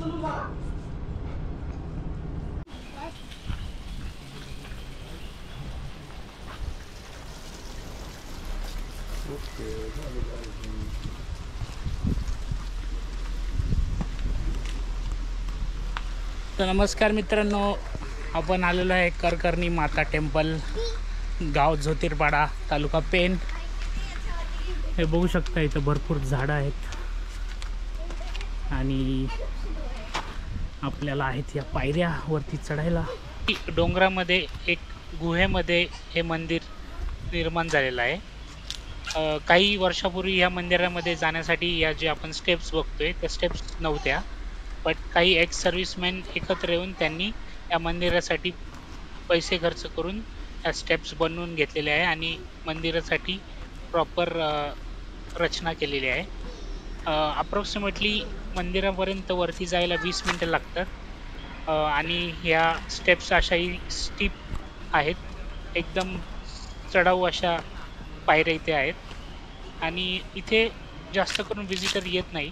तर नमस्कार मित्रांनो, आपण आलेलो आहे करकर्णी माता टेम्पल, गाव ज्योतिर्पाडा, तालुका पेन। हे बघू शकता इथं भरपूर झाडं आहेत आणि आपल्याला आहेत या पायऱ्यावरती चढायला। डोंगरामध्ये एक गुहेमध्ये हे मंदिर निर्माण झालेलं आहे। काही वर्षापूर्वी या मंदिरामध्ये जाण्यासाठी या जे आपण स्टेप्स बघतोय त्या स्टेप्स नव्हत्या, बट काही एक्स सर्व्हिसमॅन एकत्र येऊन त्यांनी या मंदिरासाठी पैसे खर्च करून या स्टेप्स बनवून घेतलेले आहे आणि मंदिरासाठी प्रॉपर रचना केलेली आहे। अप्रॉक्सिमेटली मंदिरापर्यंत वरती जायला 20 मिनिटं लागतात आणि ह्या स्टेप्स अशाही स्टीप आहेत, एकदम चढाऊ अशा पायऱ्या इथे आहेत आणि इथे जास्त करून विजिटर येत नाही।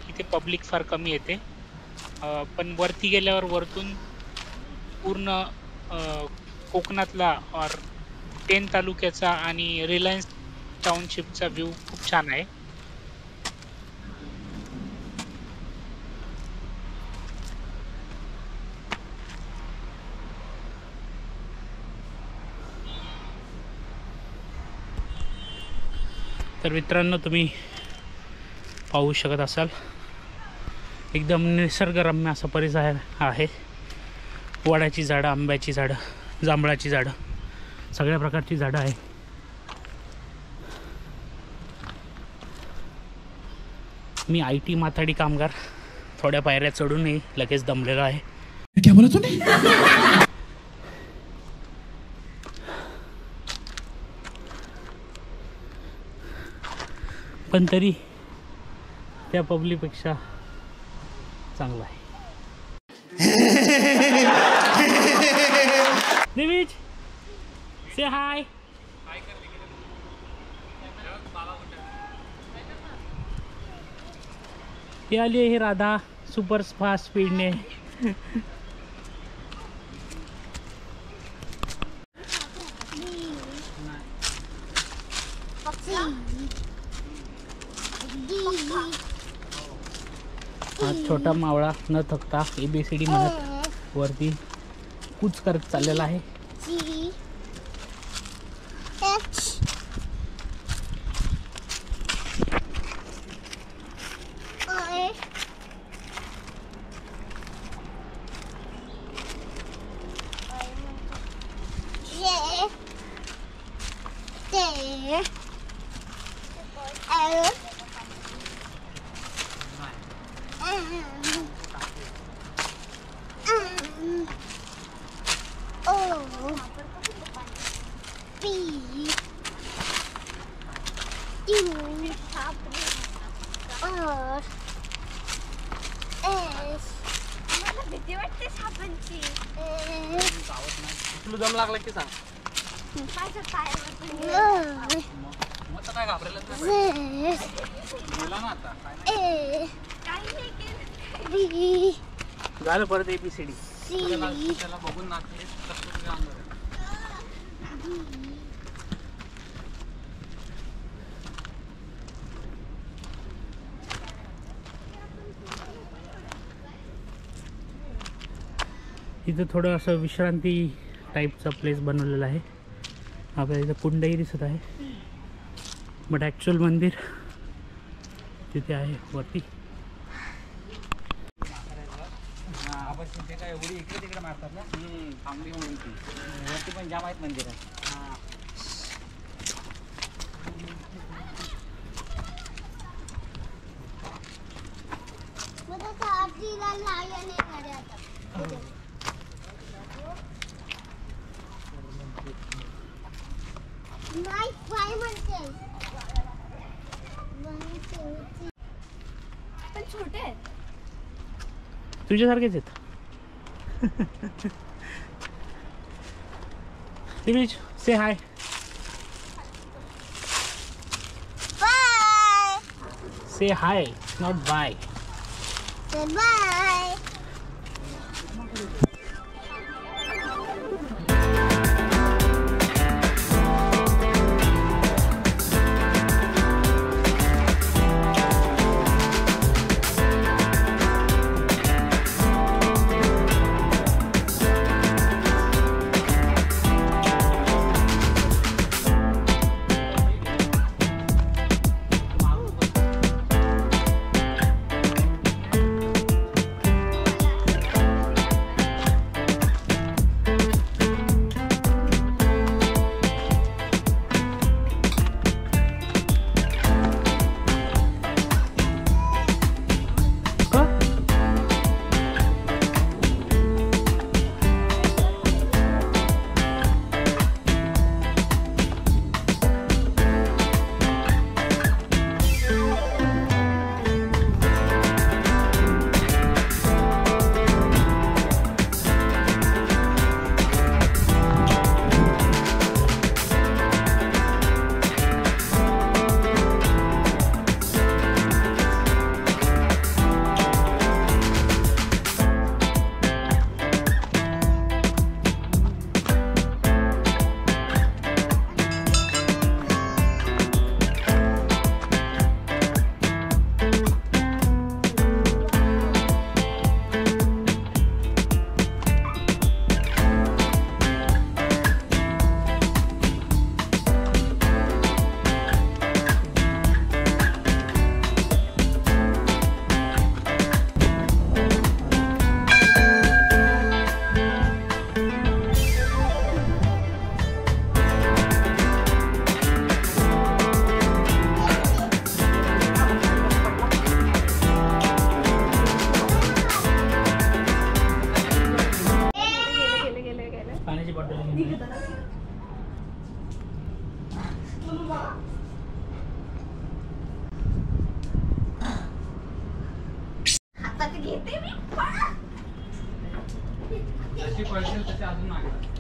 इथे पब्लिक फार कमी येते, पण वरती गेल्यावर वरतून पूर्ण कोकणातला और पेन तालुक्याचा आणि रिलायन्स टाउनशिपचा व्ह्यू खूप छान आहे। तर मित्रांनो, तुम्ही पाहू शकत असाल एकदम निसर्गरम्य असा परिसर आहे। वडाची झाडं, आंब्याची झाडं, जांभळाची झाडं, सगळ्या प्रकारची झाडं आहे। मी IT माथाडी कामगार, थोड्या पायऱ्या चढूनही लगेच दमलेलो आहे। क्या बोला तूने? पण तरी त्या पब्लिकपेक्षा चांगला आहे। दिविज, से हाय। ये आली है राधा सुपर फास्ट स्पीड ने। हा छोटा मावळा न थकता ABCD म्हणत वरती कूच करत चाललेला आहे। तुला दम लागला की सांग। मग काय घाबरेलच नाही गेला ना आता झालं परत ABCD त्याला बघून नाचले। इथं थोडं असं विश्रांती टाईपचा प्लेस बनवलेला आहे। आपल्याला इथं कुंडही दिसत आहे, बट ॲक्च्युअल मंदिर तिथे आहे वरती। काय उडी इकडे तिकडे मारतात ना, थांबली म्हणून ती वरती पण जाम आहेत मंदिर। पण छोटे आहेत, तुझ्यासारखेच आहेत। Divij, say hi. Bye. Say hi, not bye. Bye. पाण्याची बॉटल हातात घेते मी. जशी पडशील तशी अजून मागे